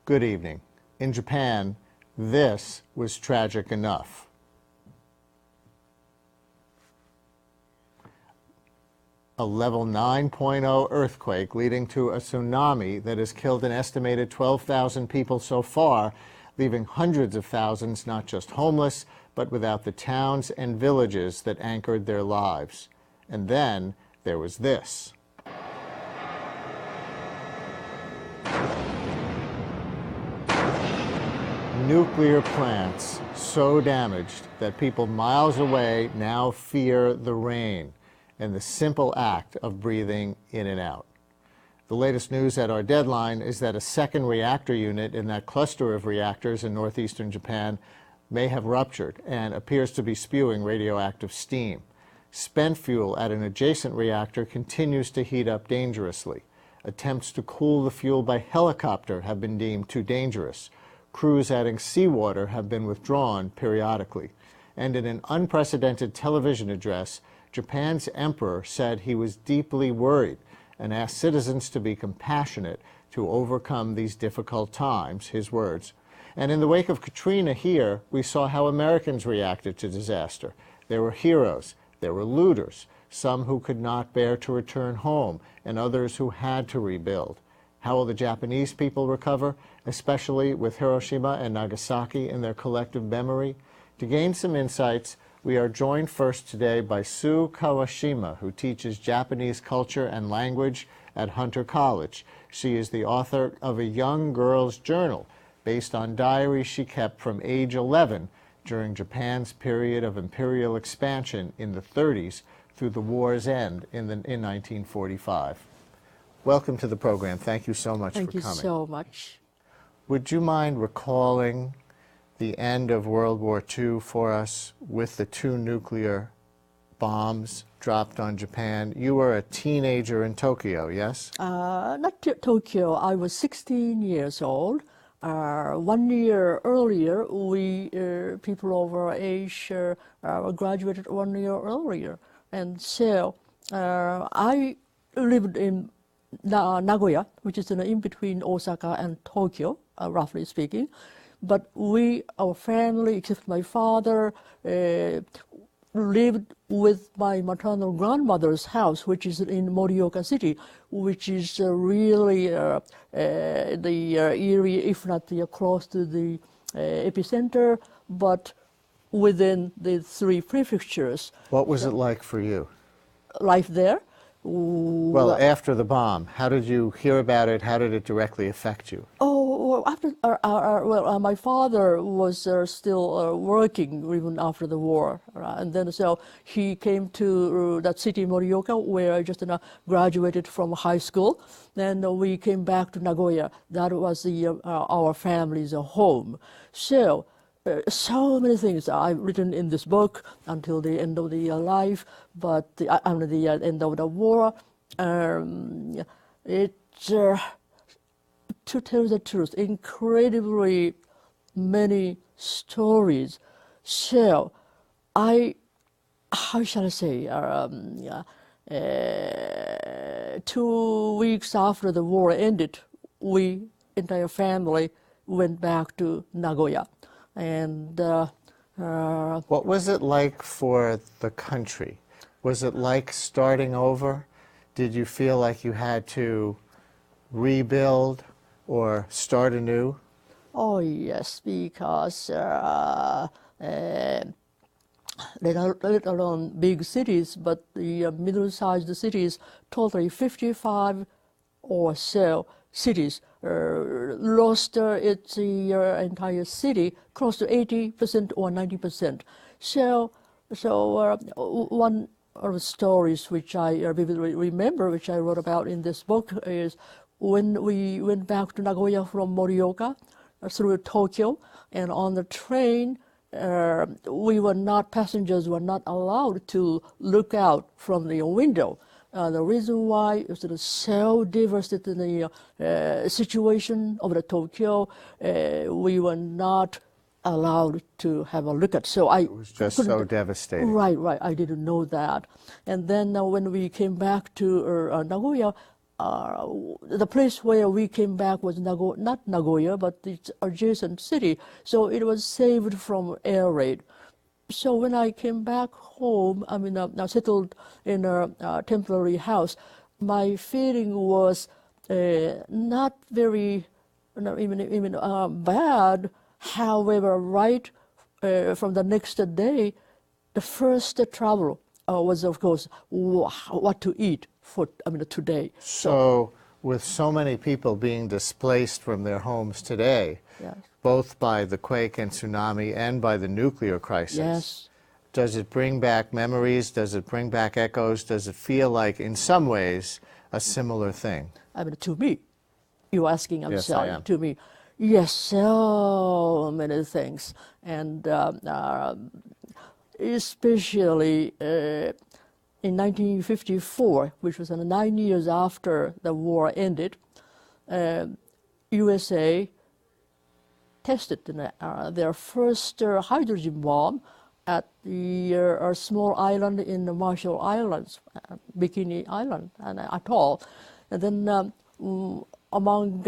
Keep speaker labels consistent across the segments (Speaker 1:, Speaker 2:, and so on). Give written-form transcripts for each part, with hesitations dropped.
Speaker 1: Good evening. In Japan, this was tragic enough. A level 9.0 earthquake leading to a tsunami that has killed an estimated 12,000 people so far, leaving hundreds of thousands not just homeless, but without the towns and villages that anchored their lives. And then there was this. Nuclear plants so damaged that people miles away now fear the rain and the simple act of breathing in and out. The latest news at our deadline is that a second reactor unit in that cluster of reactors in northeastern Japan may have ruptured and appears to be spewing radioactive steam. Spent fuel at an adjacent reactor continues to heat up dangerously. Attempts to cool the fuel by helicopter have been deemed too dangerous. Crews adding seawater have been withdrawn periodically. And in an unprecedented television address, Japan's emperor said he was deeply worried and asked citizens to be compassionate to overcome these difficult times, his words. And in the wake of Katrina here, we saw how Americans reacted to disaster. There were heroes, there were looters, some who could not bear to return home, and others who had to rebuild. How will the Japanese people recover, especially with Hiroshima and Nagasaki in their collective memory? To gain some insights, we are joined first today by Sue Kawashima, who teaches Japanese culture and language at Hunter College. She is the author of a young girl's journal based on diaries she kept from age 11 during Japan's period of imperial expansion in the 30s through the war's end in 1945. Welcome to the program. Thank you so much for coming.
Speaker 2: Thank you so much.
Speaker 1: Would you mind recalling the end of World War II for us with the 2 nuclear bombs dropped on Japan? You were a teenager in Tokyo, yes?
Speaker 2: Not Tokyo. I was 16 years old. 1 year earlier, we people over age graduated 1 year earlier. And so I lived in Nagoya, which is in between Osaka and Tokyo, roughly speaking. But our family, except my father, lived with my maternal grandmother's house, which is in Morioka City, which is really the area, if not close to the epicenter, but within the 3 prefectures.
Speaker 1: What was it like for you?
Speaker 2: Life there?
Speaker 1: Well, after the bomb, how did you hear about it? How did it directly affect you?
Speaker 2: Oh, after my father was still working even after the war, and then so he came to that city, Morioka, where I just graduated from high school. Then we came back to Nagoya. That was our family's home. So. So many things I've written in this book until the end of the life, but under the end of the war, to tell the truth, incredibly many stories. So how shall I say, 2 weeks after the war ended, we, entire family, went back to Nagoya. And
Speaker 1: what was it like for the country? Was it like starting over? Did you feel like you had to rebuild or start anew?
Speaker 2: Oh yes, because let alone big cities, but the middle-sized cities, totally 55 or so cities lost its entire city, close to 80% or 90%. So one of the stories which I vividly remember, which I wrote about in this book, is when we went back to Nagoya from Morioka through Tokyo, and on the train, passengers were not allowed to look out from the window. The reason why is that it's so diverse in the situation of the Tokyo, we were not allowed to have a look at. So it
Speaker 1: was just so devastating.
Speaker 2: Right. I didn't know that. And then when we came back to Nagoya, the place where we came back was not Nagoya, but it's adjacent city, so it was saved from air raid. So when I came back home, I mean, now settled in a temporary house, my feeling was not very, even bad. However, right from the next day, the first trouble was, of course, what to eat for today.
Speaker 1: So with so many people being displaced from their homes today,
Speaker 2: Yes.
Speaker 1: both by the quake and tsunami and by the nuclear crisis,
Speaker 2: Yes.
Speaker 1: does it bring back memories? Does it bring back echoes? Does it feel like, in some ways, a similar thing?
Speaker 2: To me, you're asking, I'm
Speaker 1: Yes,
Speaker 2: sorry,
Speaker 1: I am.
Speaker 2: to me, yes, so many things. And especially in 1954, which was 9 years after the war ended, USA tested their first hydrogen bomb at the small island in the Marshall Islands, Bikini Island, and atoll. And then among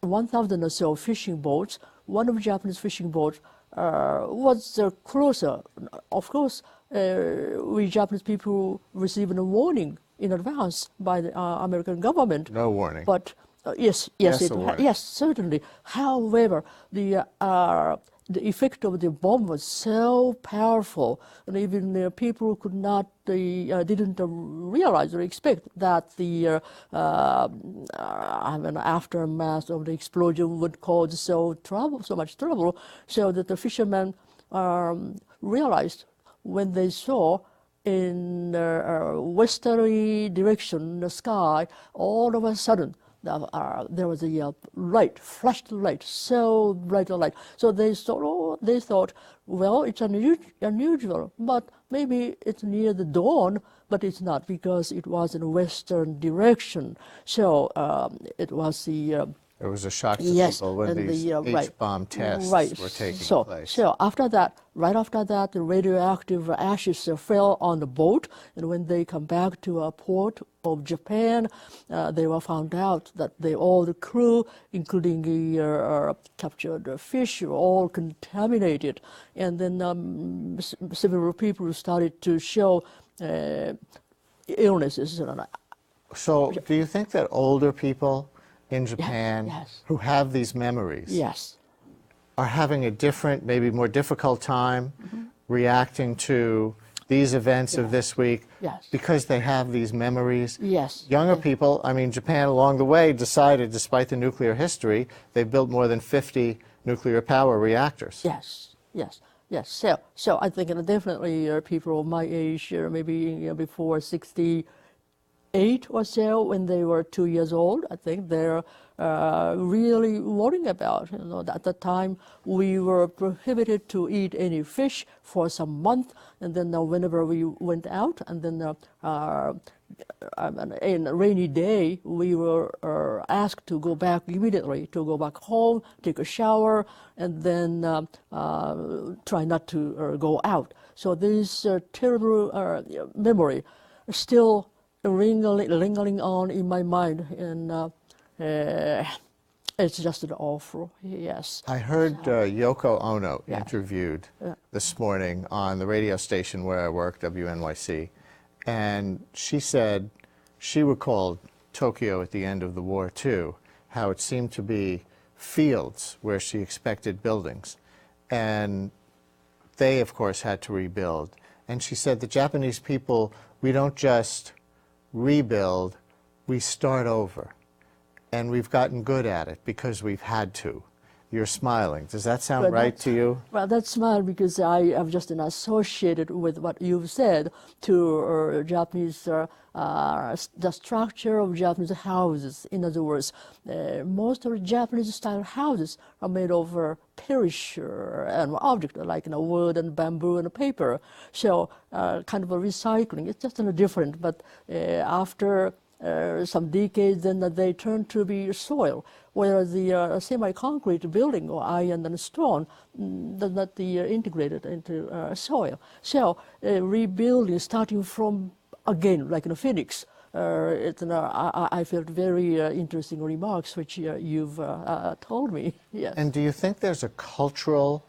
Speaker 2: 1,000 or so fishing boats, one of the Japanese fishing boats was closer. Of course, we Japanese people received a warning in advance by the American government.
Speaker 1: No warning.
Speaker 2: But yes,
Speaker 1: Yes, a warning.
Speaker 2: yes, certainly. However, the effect of the bomb was so powerful, and even people could not, didn't realize or expect that the aftermath of the explosion would cause so much trouble, so that the fishermen realized when they saw in westerly direction the sky, all of a sudden there was a light, flashed light, so bright a light. So they thought, well, it's unusual, but maybe it's near the dawn, but it's not, because it was in a western direction. So it was the
Speaker 1: It was a shock to
Speaker 2: yes,
Speaker 1: people when
Speaker 2: and
Speaker 1: these
Speaker 2: right,
Speaker 1: H-bomb tests
Speaker 2: right.
Speaker 1: were taking
Speaker 2: so,
Speaker 1: place.
Speaker 2: So after that, right after that, the radioactive ashes fell on the boat, and when they come back to a port of Japan, they were found out that all the crew, including the captured fish, were all contaminated. And then several people started to show illnesses.
Speaker 1: So do you think that older people in Japan
Speaker 2: yes.
Speaker 1: who have these memories
Speaker 2: Yes.
Speaker 1: are having a different, maybe more difficult time reacting to these events of this week
Speaker 2: Yes.
Speaker 1: because they have these memories?
Speaker 2: Yes.
Speaker 1: Younger people, I mean, Japan along the way decided, despite the nuclear history, they've built more than 50 nuclear power reactors.
Speaker 2: Yes, yes, yes. So I think definitely people my age, maybe before 68 or so, when they were 2 years old, I think they're really worrying about. At the time we were prohibited to eat any fish for some month, and then whenever we went out, and then in a rainy day, we were asked to go back immediately, to go back home, take a shower, and then try not to go out. So this terrible memory still lingering on in my mind, and it's just an awful, yes.
Speaker 1: I heard Yoko Ono interviewed this morning on the radio station where I work, WNYC, and she said she recalled Tokyo at the end of the war too, how it seemed to be fields where she expected buildings, and they of course had to rebuild. And she said the Japanese people, we don't just rebuild, we start over. And we've gotten good at it because we've had to. You're smiling. Does that sound right to you?
Speaker 2: Well, that's smile because I am just associated with what you've said to Japanese, the structure of Japanese houses. In other words, most of the Japanese-style houses are made of perish and objects like wood and bamboo and paper. So kind of a recycling. It's just different, but after some decades, then they turn to be soil, whereas the semi-concrete building or iron and stone does not integrated into soil. So rebuilding, starting from again, like in a phoenix, I felt very interesting remarks which you've told me. Yes.
Speaker 1: And do you think there's a cultural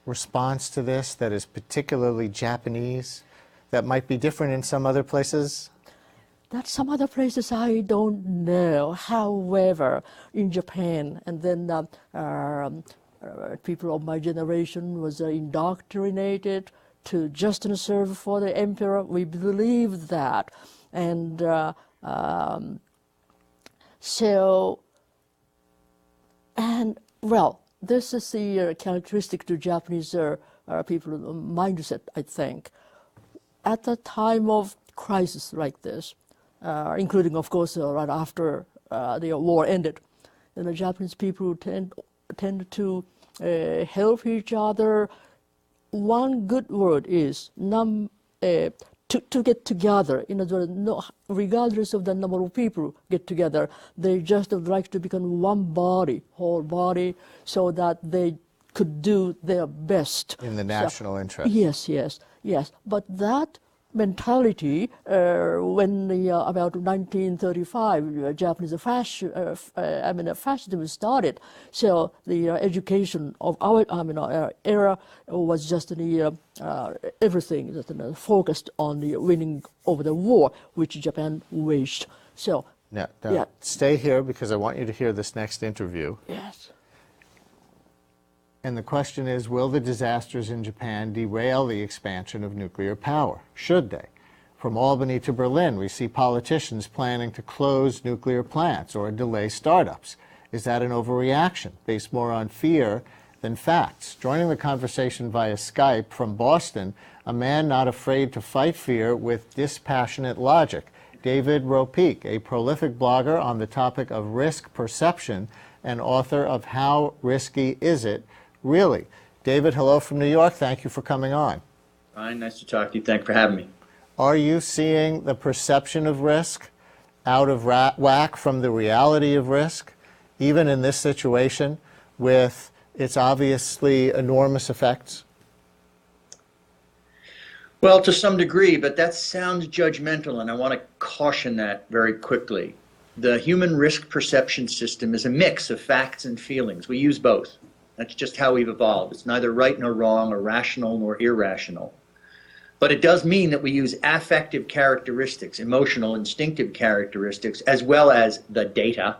Speaker 1: response to this that is particularly Japanese, that might be different in some other places?
Speaker 2: That some other places I don't know. However, in Japan, and then people of my generation was indoctrinated to just serve for the emperor. We believe that, and well, this is the characteristic to Japanese people mindset, I think. At the time of crisis like this, including, of course, right after the war ended, the Japanese people tend to help each other. One good word is to get together. In other words, no, regardless of the number of people get together, they just would like to become one body, whole body, so that they could do their best.
Speaker 1: In the national interest.
Speaker 2: Yes. But that mentality, when about 1935, Japanese fascism started. So the education of our era was just everything that focused on the winning over the war, which Japan waged. So
Speaker 1: now, stay here because I want you to hear this next interview.
Speaker 2: Yes.
Speaker 1: And the question is, will the disasters in Japan derail the expansion of nuclear power? Should they? From Albany to Berlin, we see politicians planning to close nuclear plants or delay startups. Is that an overreaction, based more on fear than facts? Joining the conversation via Skype from Boston, a man not afraid to fight fear with dispassionate logic, David Ropeik, a prolific blogger on the topic of risk perception and author of How Risky Is It? Really? David, hello from New York. Thank you for coming on.
Speaker 3: Fine, nice to talk to you. Thanks for having me.
Speaker 1: Are you seeing the perception of risk out of whack from the reality of risk, even in this situation, with its obviously enormous effects?
Speaker 3: Well, to some degree, but that sounds judgmental, and I want to caution that very quickly. The human risk perception system is a mix of facts and feelings. We use both. That's just how we've evolved. It's neither right nor wrong or rational nor irrational. But it does mean that we use affective characteristics, emotional, instinctive characteristics, as well as the data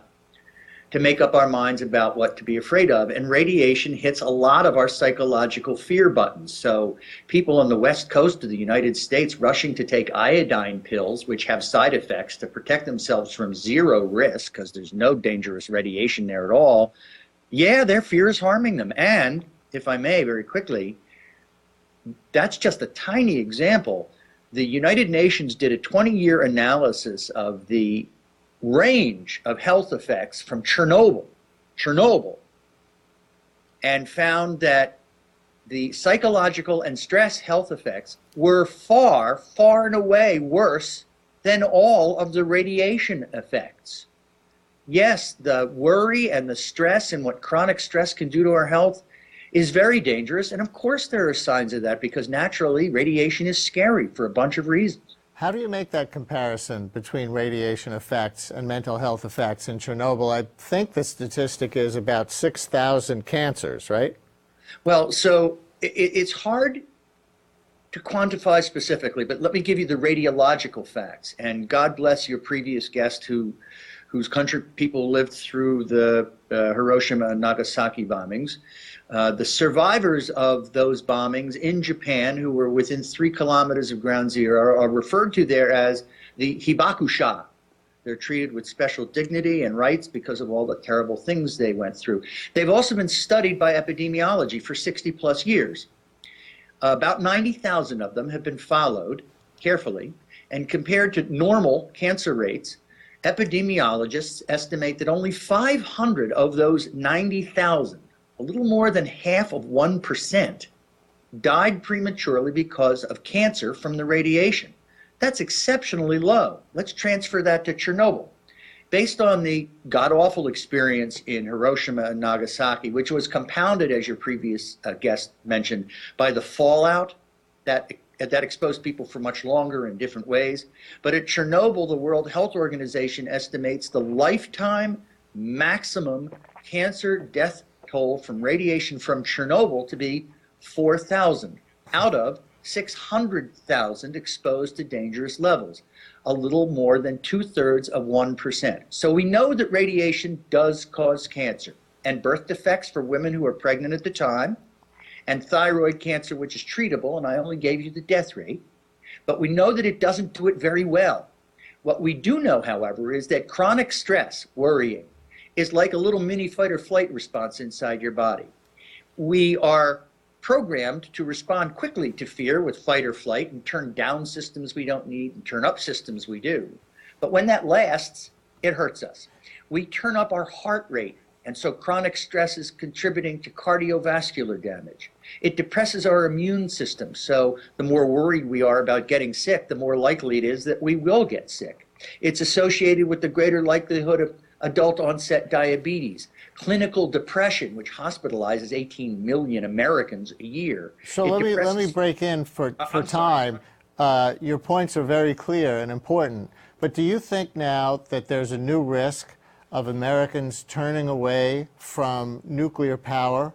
Speaker 3: to make up our minds about what to be afraid of. And radiation hits a lot of our psychological fear buttons. So people on the west coast of the United States rushing to take iodine pills, which have side effects, to protect themselves from zero risk, because there's no dangerous radiation there at all, yeah, their fear is harming them. And, if I may, very quickly, that's just a tiny example. The United Nations did a 20-year analysis of the range of health effects from Chernobyl, and found that the psychological and stress health effects were far, far and away worse than all of the radiation effects. Yes, the worry and the stress and what chronic stress can do to our health is very dangerous. And of course there are signs of that, because naturally radiation is scary for a bunch of reasons.
Speaker 1: How do you make that comparison between radiation effects and mental health effects in Chernobyl? I think the statistic is about 6,000 cancers, right?
Speaker 3: Well, so it's hard to quantify specifically, but let me give you the radiological facts. And God bless your previous guest whose country people lived through the Hiroshima and Nagasaki bombings. The survivors of those bombings in Japan, who were within 3 kilometers of ground zero, are referred to there as the hibakusha. They're treated with special dignity and rights because of all the terrible things they went through. They've also been studied by epidemiology for 60 plus years. About 90,000 of them have been followed carefully, and compared to normal cancer rates, epidemiologists estimate that only 500 of those 90,000, a little more than half of 1%, died prematurely because of cancer from the radiation. That's exceptionally low. Let's transfer that to Chernobyl. Based on the god-awful experience in Hiroshima and Nagasaki, which was compounded, as your previous guest mentioned, by the fallout that exposed people for much longer in different ways. But at Chernobyl, the World Health Organization estimates the lifetime maximum cancer death toll from radiation from Chernobyl to be 4,000 out of 600,000 exposed to dangerous levels, a little more than 2/3 of 1%. So we know that radiation does cause cancer, and birth defects for women who are pregnant at the time, and thyroid cancer, which is treatable, and I only gave you the death rate, but we know that it doesn't do it very well. What we do know, however, is that chronic stress, worrying, is like a little mini fight or flight response inside your body. We are programmed to respond quickly to fear with fight or flight and turn down systems we don't need and turn up systems we do. But when that lasts, it hurts us. We turn up our heart rate, and so chronic stress is contributing to cardiovascular damage. It depresses our immune system, so the more worried we are about getting sick, the more likely it is that we will get sick. It's associated with the greater likelihood of adult onset diabetes, clinical depression, which hospitalizes 18 million Americans a year.
Speaker 1: So let me break in for time. Your points are very clear and important, but do you think now that there's a new risk of Americans turning away from nuclear power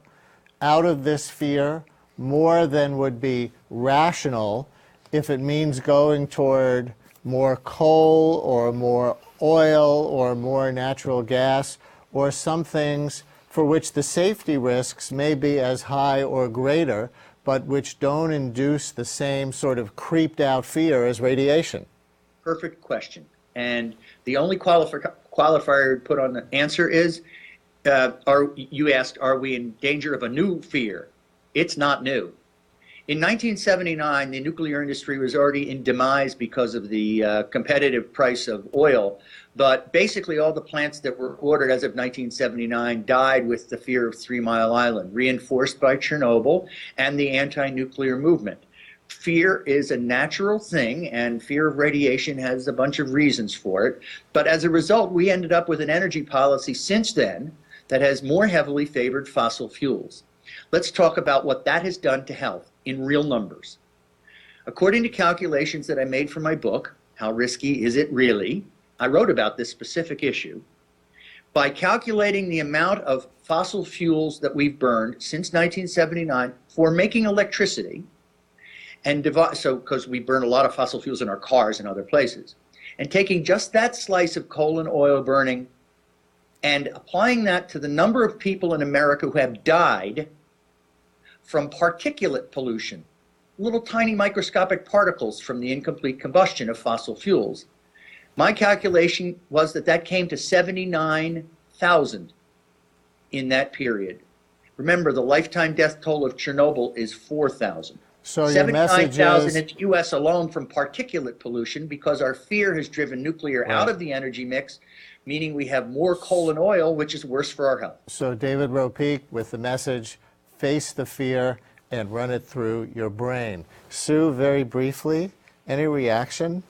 Speaker 1: out of this fear more than would be rational if it means going toward more coal or more oil or more natural gas, or some things for which the safety risks may be as high or greater, but which don't induce the same sort of creeped out fear as radiation?
Speaker 3: Perfect question. And the only qualifier to put on the answer is, you asked, are we in danger of a new fear? It's not new. In 1979, the nuclear industry was already in demise because of the competitive price of oil. But basically all the plants that were ordered as of 1979 died with the fear of 3 Mile Island, reinforced by Chernobyl and the anti-nuclear movement. Fear is a natural thing, and fear of radiation has a bunch of reasons for it. But as a result, we ended up with an energy policy since then that has more heavily favored fossil fuels. Let's talk about what that has done to health in real numbers. According to calculations that I made for my book, How Risky Is It Really?, I wrote about this specific issue. By calculating the amount of fossil fuels that we've burned since 1979 for making electricity, and because we burn a lot of fossil fuels in our cars and other places, and taking just that slice of coal and oil burning and applying that to the number of people in America who have died from particulate pollution, little tiny microscopic particles from the incomplete combustion of fossil fuels, my calculation was that came to 79,000 in that period. Remember, the lifetime death toll of Chernobyl is 4,000.
Speaker 1: So 79,000
Speaker 3: in the U.S. alone from particulate pollution, because our fear has driven nuclear out of the energy mix, meaning we have more coal and oil, which is worse for our health.
Speaker 1: So David Ropeik with the message, face the fear and run it through your brain. Sue, very briefly, any reaction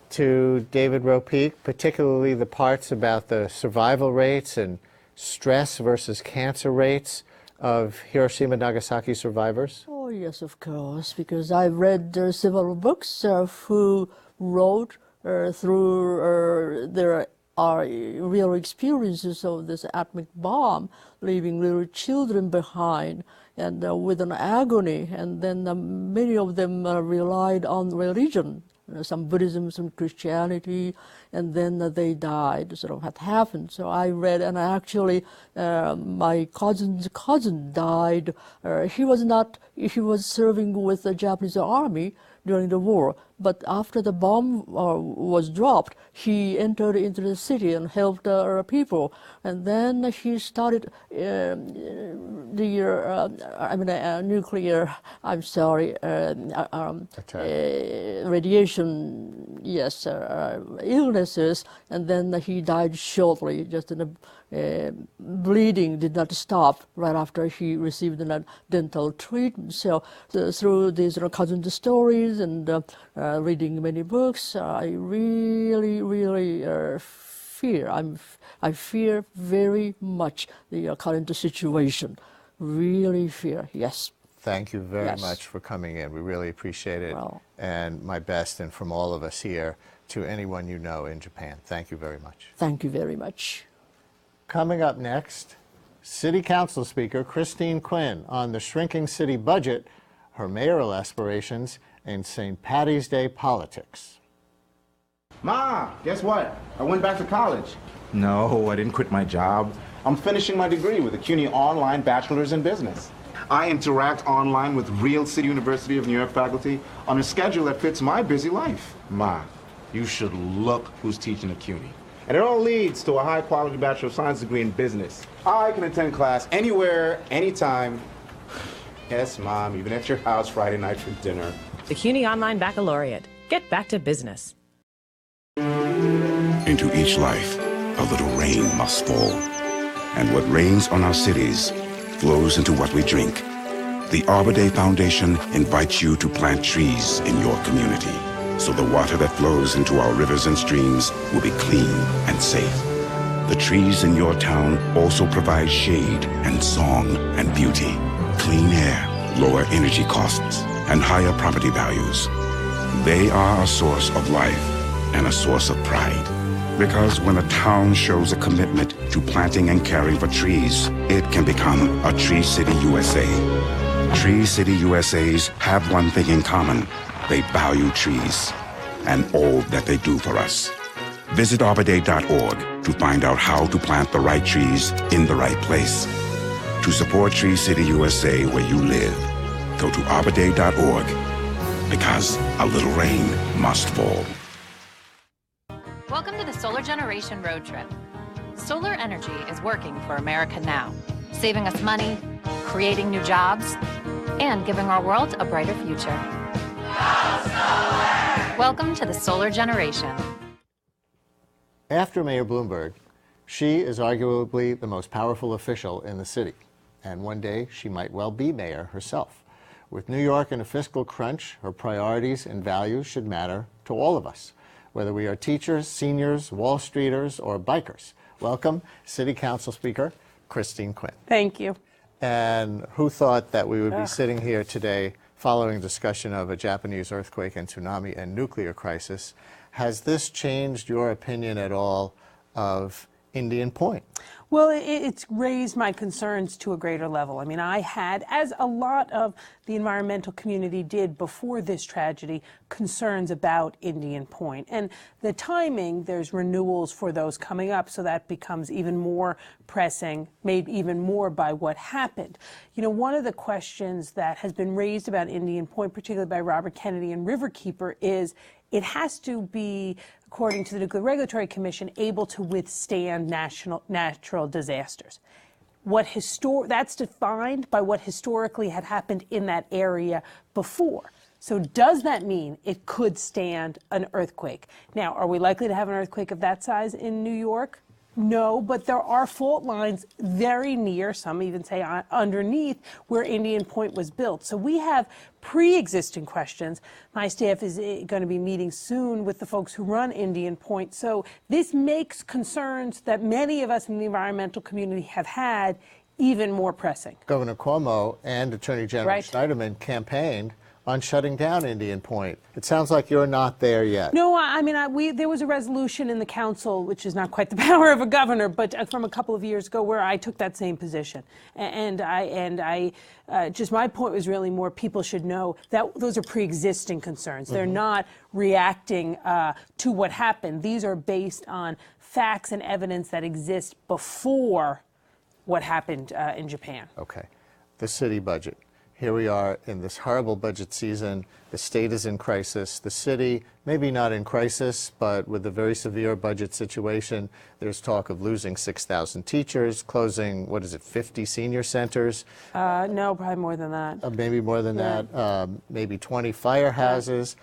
Speaker 1: to David Ropeik, particularly the parts about the survival rates and stress versus cancer rates of Hiroshima and Nagasaki survivors?
Speaker 2: Oh, yes, of course, because I've read several books who wrote through their real experiences of this atomic bomb, leaving little children behind and with an agony. And then many of them relied on religion, some Buddhism, some Christianity, and then they died. Sort of had happened. So I read, and actually my cousin's cousin died. He was serving with the Japanese army during the war, but after the bomb was dropped, he entered into the city and helped people. And then he started nuclear, radiation, yes, illnesses, and then he died shortly, just in a bleeding did not stop right after he received the dental treatment. So through these cousin's stories and reading many books, I really fear. I fear very much the current situation. Really fear, yes.
Speaker 1: Thank you very
Speaker 2: Yes.
Speaker 1: much for coming in. We really appreciate it.
Speaker 2: Well.
Speaker 1: And my best, and from all of us here, to anyone you know in Japan. Thank you very much.
Speaker 2: Thank you very much.
Speaker 1: Coming up next, City Council Speaker Christine Quinn on the shrinking city budget, her mayoral aspirations, and St. Paddy's Day politics.
Speaker 4: Ma, guess what? I went back to college. No, I didn't quit my job. I'm finishing my degree with a CUNY Online Bachelor's in Business. I interact online with real City University of New York faculty on a schedule that fits my busy life. Ma, you should look who's teaching at CUNY. And it all leads to a high-quality Bachelor of Science degree in business. I can attend class anywhere, anytime. Yes, Mom, even at your house Friday night for dinner.
Speaker 5: The CUNY Online Baccalaureate. Get back to business.
Speaker 6: Into each life, a little rain must fall. And what rains on our cities flows into what we drink. The Arbor Day Foundation invites you to plant trees in your community, so the water that flows into our rivers and streams will be clean and safe. The trees in your town also provide shade and song and beauty, clean air, lower energy costs, and higher property values. They are a source of life and a source of pride. Because when a town shows a commitment to planting and caring for trees, it can become a Tree City USA. Tree City USAs have one thing in common. They value trees and all that they do for us. Visit arborday.org to find out how to plant the right trees in the right place. To support Tree City USA where you live, go to arborday.org, because a little rain must fall.
Speaker 7: Welcome to the Solar Generation Road Trip. Solar energy is working for America now, saving us money, creating new jobs, and giving our world a brighter future. Welcome to the Solar Generation.
Speaker 1: After Mayor Bloomberg, she is arguably the most powerful official in the city. And one day, she might well be mayor herself. With New York in a fiscal crunch, her priorities and values should matter to all of us, whether we are teachers, seniors, Wall Streeters, or bikers. Welcome, City Council Speaker Christine Quinn.
Speaker 8: Thank you.
Speaker 1: And who thought that we would be sitting here today following discussion of a Japanese earthquake and tsunami and nuclear crisis? Has this changed your opinion at all of Indian Point?
Speaker 8: Well, it's raised my concerns to a greater level. I mean, I had, as a lot of the environmental community did before this tragedy, concerns about Indian Point. And the timing, there's renewals for those coming up, so that becomes even more pressing, made even more by what happened. You know, one of the questions that has been raised about Indian Point, particularly by Robert Kennedy and Riverkeeper, is it has to be, according to the Nuclear Regulatory Commission, able to withstand natural disasters. That's defined by what historically had happened in that area before. So does that mean it could stand an earthquake? Now, are we likely to have an earthquake of that size in New York? No, but there are fault lines very near, some even say underneath, where Indian Point was built. So we have pre-existing questions. My staff is going to be meeting soon with the folks who run Indian Point. So this makes concerns that many of us in the environmental community have had even more pressing.
Speaker 1: Governor Cuomo and Attorney General Schneiderman campaigned on shutting down Indian Point. It sounds like you're not there yet.
Speaker 8: No, I mean, there was a resolution in the council, which is not quite the power of a governor, but from a couple of years ago, where I took that same position. And I just my point was really more people should know that those are pre-existing concerns. They're not reacting to what happened. These are based on facts and evidence that exist before what happened in Japan.
Speaker 1: Okay. The city budget. Here we are in this horrible budget season. The state is in crisis. The city, maybe not in crisis, but with a very severe budget situation. There's talk of losing 6,000 teachers, closing, 50 senior centers?
Speaker 8: No, probably more than that.
Speaker 1: Maybe more than that. Maybe 20 firehouses.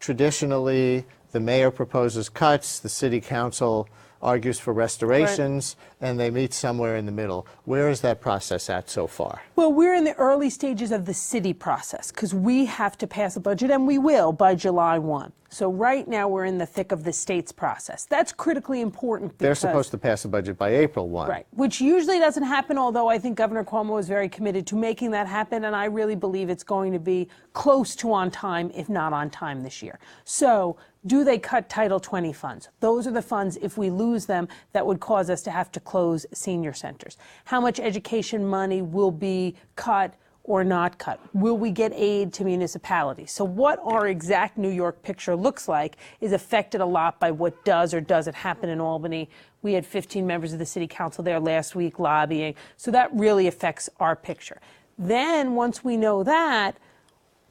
Speaker 1: Traditionally, the mayor proposes cuts. The city council argues for restorations, and they meet somewhere in the middle. Where is that process at so far?
Speaker 8: Well, we're in the early stages of the city process because we have to pass a budget, and we will by July 1. So right now we're in the thick of the state's process. That's critically important because
Speaker 1: they're supposed to pass a budget by April 1.
Speaker 8: Right, which usually doesn't happen, although I think Governor Cuomo is very committed to making that happen, and I really believe it's going to be close to on time, if not on time this year. So do they cut Title 20 funds? Those are the funds, if we lose them, that would cause us to have to close senior centers. How much education money will be cut or not cut? Will we get aid to municipalities? So what our exact New York picture looks like is affected a lot by what does or doesn't happen in Albany. We had 15 members of the city council there last week lobbying, so that really affects our picture. Then once we know that,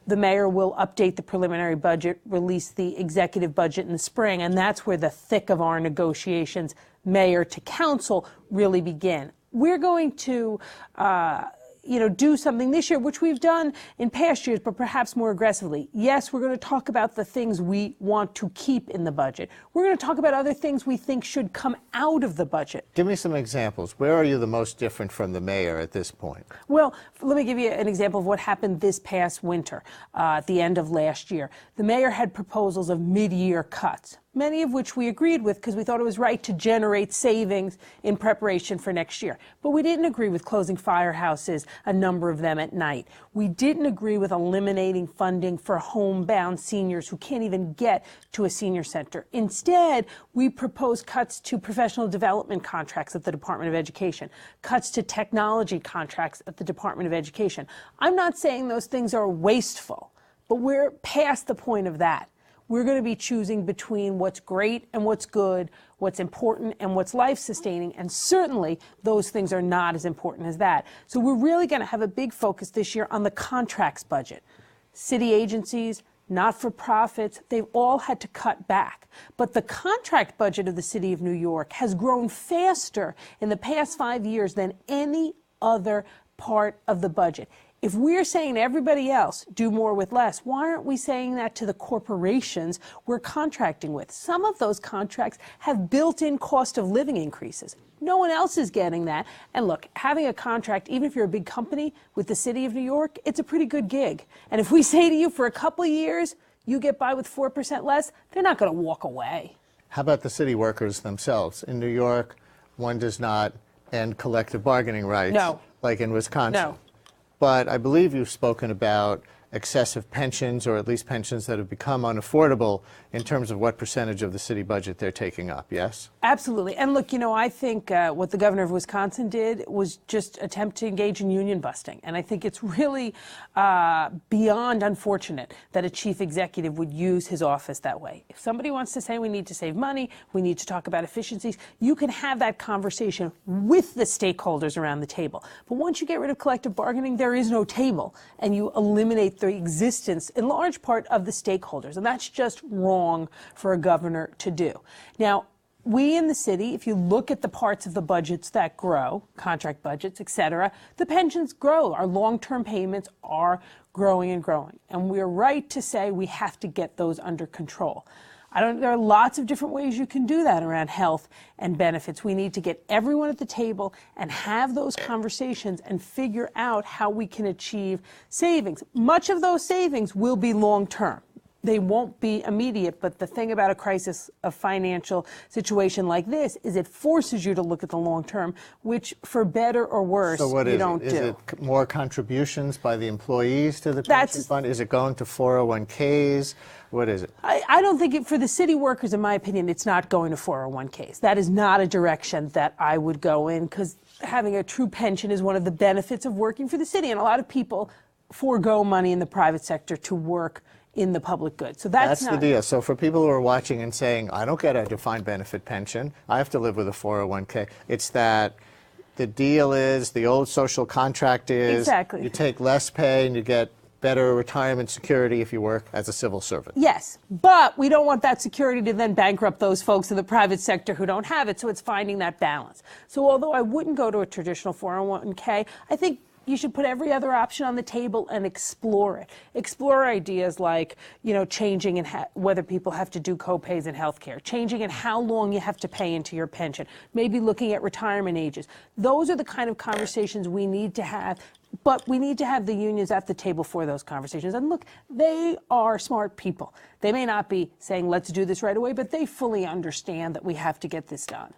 Speaker 8: the mayor will update the preliminary budget, release the executive budget in the spring, and that's where the thick of our negotiations, mayor to council, really begin. We're going to do something this year, which we've done in past years, but perhaps more aggressively. Yes, we're going to talk about the things we want to keep in the budget. We're going to talk about other things we think should come out of the budget.
Speaker 1: Give me some examples. Where are you the most different from the mayor at this point?
Speaker 8: Well, let me give you an example of what happened this past winter, at the end of last year. The mayor had proposals of mid-year cuts, many of which we agreed with because we thought it was right to generate savings in preparation for next year. But we didn't agree with closing firehouses, a number of them at night. We didn't agree with eliminating funding for homebound seniors who can't even get to a senior center. Instead, we proposed cuts to professional development contracts at the Department of Education, cuts to technology contracts at the Department of Education. I'm not saying those things are wasteful, but we're past the point of that. We're going to be choosing between what's great and what's good, what's important and what's life-sustaining, and certainly those things are not as important as that. So we're really going to have a big focus this year on the contracts budget. City agencies, not-for-profits, they've all had to cut back. But the contract budget of the City of New York has grown faster in the past 5 years than any other part of the budget. If we're saying to everybody else, do more with less, why aren't we saying that to the corporations we're contracting with? Some of those contracts have built-in cost of living increases. No one else is getting that. And look, having a contract, even if you're a big company with the City of New York, it's a pretty good gig. And if we say to you for a couple of years, you get by with 4% less, they're not going to walk away.
Speaker 1: How about the city workers themselves? In New York, one does not end collective bargaining rights.
Speaker 8: No.
Speaker 1: Like in Wisconsin.
Speaker 8: No.
Speaker 1: But I believe you've spoken about excessive pensions, or at least pensions that have become unaffordable in terms of what percentage of the city budget they're taking up, yes?
Speaker 8: Absolutely. And look, I think what the governor of Wisconsin did was just attempt to engage in union busting. And I think it's really beyond unfortunate that a chief executive would use his office that way. If somebody wants to say we need to save money, we need to talk about efficiencies, you can have that conversation with the stakeholders around the table. But once you get rid of collective bargaining, there is no table, and you eliminate the existence, in large part, of the stakeholders. And that's just wrong for a governor to do. Now, we in the city, if you look at the parts of the budgets that grow, contract budgets, et cetera, the pensions grow. Our long-term payments are growing and growing. And we're right to say we have to get those under control. There are lots of different ways you can do that around health and benefits. We need to get everyone at the table and have those conversations and figure out how we can achieve savings. Much of those savings will be long-term. They won't be immediate, but the thing about a crisis, a financial situation like this, is it forces you to look at the long term, which, for better or worse,
Speaker 1: so what
Speaker 8: you
Speaker 1: is
Speaker 8: don't
Speaker 1: it?
Speaker 8: do.
Speaker 1: Is it more contributions by the employees to the pension fund? Is it going to 401ks? What is it?
Speaker 8: I don't think for the city workers, in my opinion, it's not going to 401ks. That is not a direction that I would go in, because having a true pension is one of the benefits of working for the city, and a lot of people forego money in the private sector to work in the public good. So that's
Speaker 1: the deal. So for people who are watching and saying, I don't get a defined benefit pension, I have to live with a 401k, it's that the deal is, the old social contract is,
Speaker 8: exactly,
Speaker 1: you take less pay and you get better retirement security if you work as a civil servant.
Speaker 8: Yes, but we don't want that security to then bankrupt those folks in the private sector who don't have it, so it's finding that balance. So although I wouldn't go to a traditional 401k, I think you should put every other option on the table and explore it. Explore ideas like, changing in whether people have to do co-pays in healthcare, changing in how long you have to pay into your pension, maybe looking at retirement ages. Those are the kind of conversations we need to have But we need to have the unions at the table for those conversations. And look, they are smart people. They may not be saying, let's do this right away, but they fully understand that we have to get this done.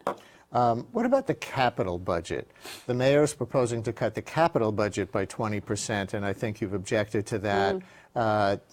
Speaker 1: What about the capital budget? The mayor is proposing to cut the capital budget by 20%, and I think you've objected to that.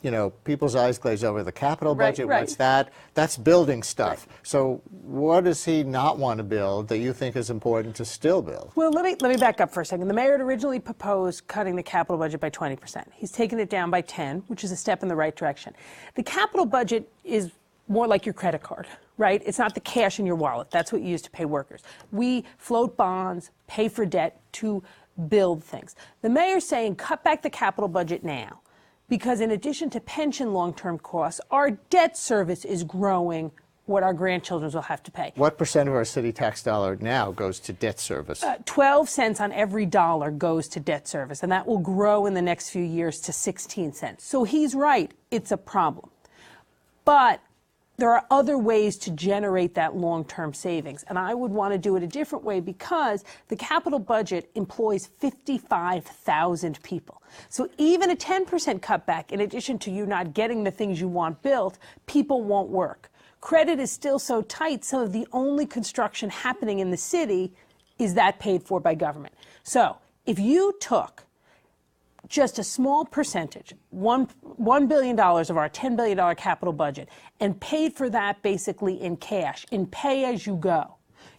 Speaker 1: You know, people's eyes glaze over the capital budget. What's that? That's building stuff. So what does he not want to build that you think is important to still build?
Speaker 8: Well, let me back up for a second. The mayor had originally proposed cutting the capital budget by 20%. He's taken it down by 10, which is a step in the right direction. The capital budget is more like your credit card, right? It's not the cash in your wallet. That's what you use to pay workers. We float bonds, pay for debt to build things. The mayor's saying cut back the capital budget now, because in addition to pension long-term costs, our debt service is growing what our grandchildren will have to pay.
Speaker 1: What percent of our city tax dollar now goes to debt service?
Speaker 8: 12 cents on every dollar goes to debt service, and that will grow in the next few years to 16 cents. So he's right, it's a problem. But there are other ways to generate that long-term savings, and I would want to do it a different way because the capital budget employs 55,000 people. So even a 10% cutback, in addition to you not getting the things you want built, people won't work. Credit is still so tight, some of the only construction happening in the city is that paid for by government. So if you took just a small percentage, $1 billion of our $10 billion capital budget, and paid for that basically in cash, in pay as you go,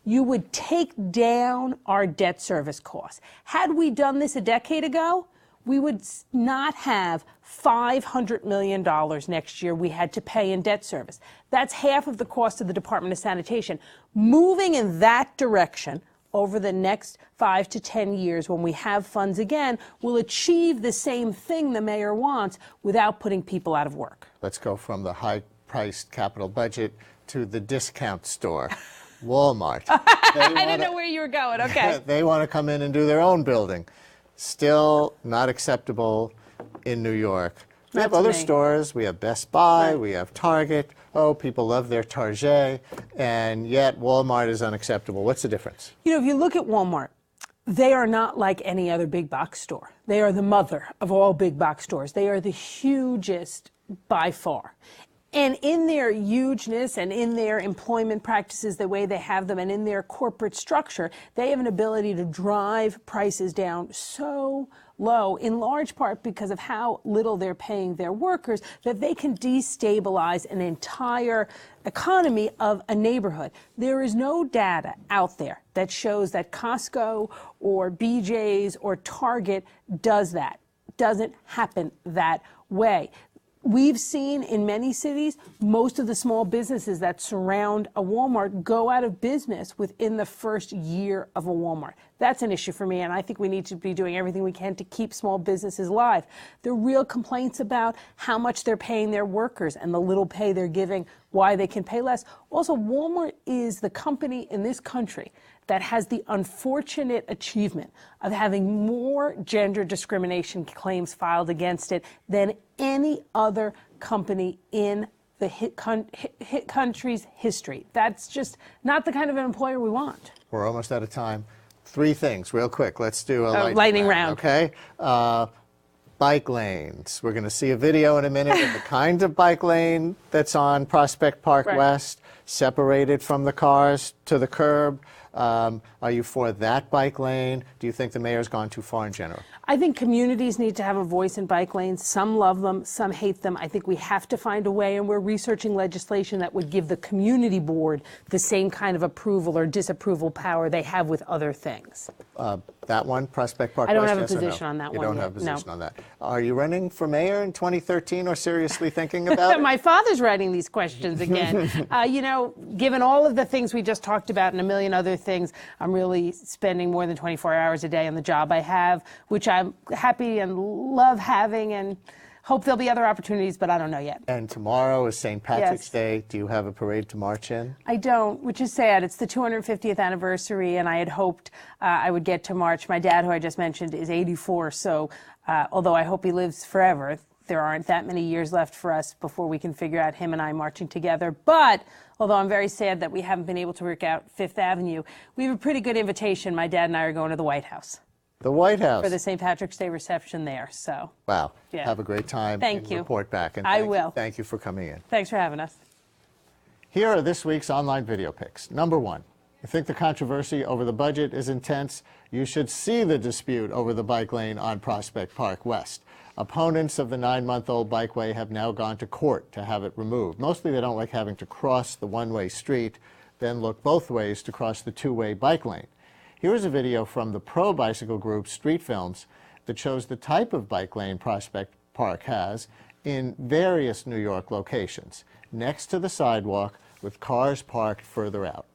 Speaker 8: you would take down our debt service costs. Had we done this a decade ago, we would not have $500 million next year we had to pay in debt service. That's half of the cost of the Department of Sanitation. Moving in that direction over the next 5 to 10 years, when we have funds again, will achieve the same thing the mayor wants without putting people out of work.
Speaker 1: Let's go from the high-priced capital budget to the discount store, Walmart.
Speaker 8: I didn't know where you were going. Okay.
Speaker 1: They want to come in and do their own building. Still not acceptable in New York. We have other stores. We have Best Buy. We have Target. Oh, people love their Target. And yet Walmart is unacceptable. What's the difference?
Speaker 8: You know, if you look at Walmart, they are not like any other big box store. They are the mother of all big box stores. They are the hugest by far. And in their hugeness and in their employment practices, the way they have them, and in their corporate structure, they have an ability to drive prices down so low, in large part because of how little they're paying their workers, that they can destabilize an entire economy of a neighborhood. There is no data out there that shows that Costco or BJ's or Target does that. Doesn't happen that way. We've seen in many cities, most of the small businesses that surround a Walmart go out of business within the first year of a Walmart. That's an issue for me, and I think we need to be doing everything we can to keep small businesses alive. There are real complaints about how much they're paying their workers and the little pay they're giving, why they can pay less. Also, Walmart is the company in this country that has the unfortunate achievement of having more gender discrimination claims filed against it than any other company in the country's history. That's just not the kind of an employer we want.
Speaker 1: We're almost out of time. 3 things, real quick. Let's do a
Speaker 8: lightning round.
Speaker 1: Okay. Bike lanes. We're going to see a video in a minute of the kind of bike lane that's on Prospect Park West, separated from the cars to the curb. Are you for that bike lane? Do you think the mayor's gone too far in general?
Speaker 8: I think communities need to have a voice in bike lanes. Some love them, some hate them. I think we have to find a way, and we're researching legislation that would give the community board the same kind of approval or disapproval power they have with other things.
Speaker 1: That one, Prospect Park West?
Speaker 8: I don't have a position on that one.
Speaker 1: You don't have a position on that. Are you running for mayor in 2013 or seriously thinking about it?
Speaker 8: My father's writing these questions again. You know, given all of the things we just talked about and a million other things, I'm really spending more than 24 hours a day on the job I have, which I'm happy and love having, and hope there'll be other opportunities, but I don't know yet.
Speaker 1: And tomorrow is St. Patrick's Day. Do you have a parade to march in?
Speaker 8: I don't, which is sad. It's the 250th anniversary, and I had hoped I would get to march. My dad, who I just mentioned, is 84, so although I hope he lives forever, there aren't that many years left for us before we can figure out him and I marching together. But although I'm very sad that we haven't been able to work out Fifth Avenue, we have a pretty good invitation. My dad and I are going to the White House.
Speaker 1: The White House.
Speaker 8: For the St. Patrick's Day reception there. So.
Speaker 1: Wow.
Speaker 8: Yeah.
Speaker 1: Have a great time.
Speaker 8: Thank you.
Speaker 1: Report back. And
Speaker 8: I will.
Speaker 1: Thank you for coming in.
Speaker 8: Thanks for having us.
Speaker 1: Here are this week's online video picks. Number 1. You think the controversy over the budget is intense? You should see the dispute over the bike lane on Prospect Park West. Opponents of the 9-month-old bikeway have now gone to court to have it removed. Mostly they don't like having to cross the one-way street, then look both ways to cross the two-way bike lane. Here is a video from the pro-bicycle group Street Films that shows the type of bike lane Prospect Park has in various New York locations, next to the sidewalk with cars parked further out.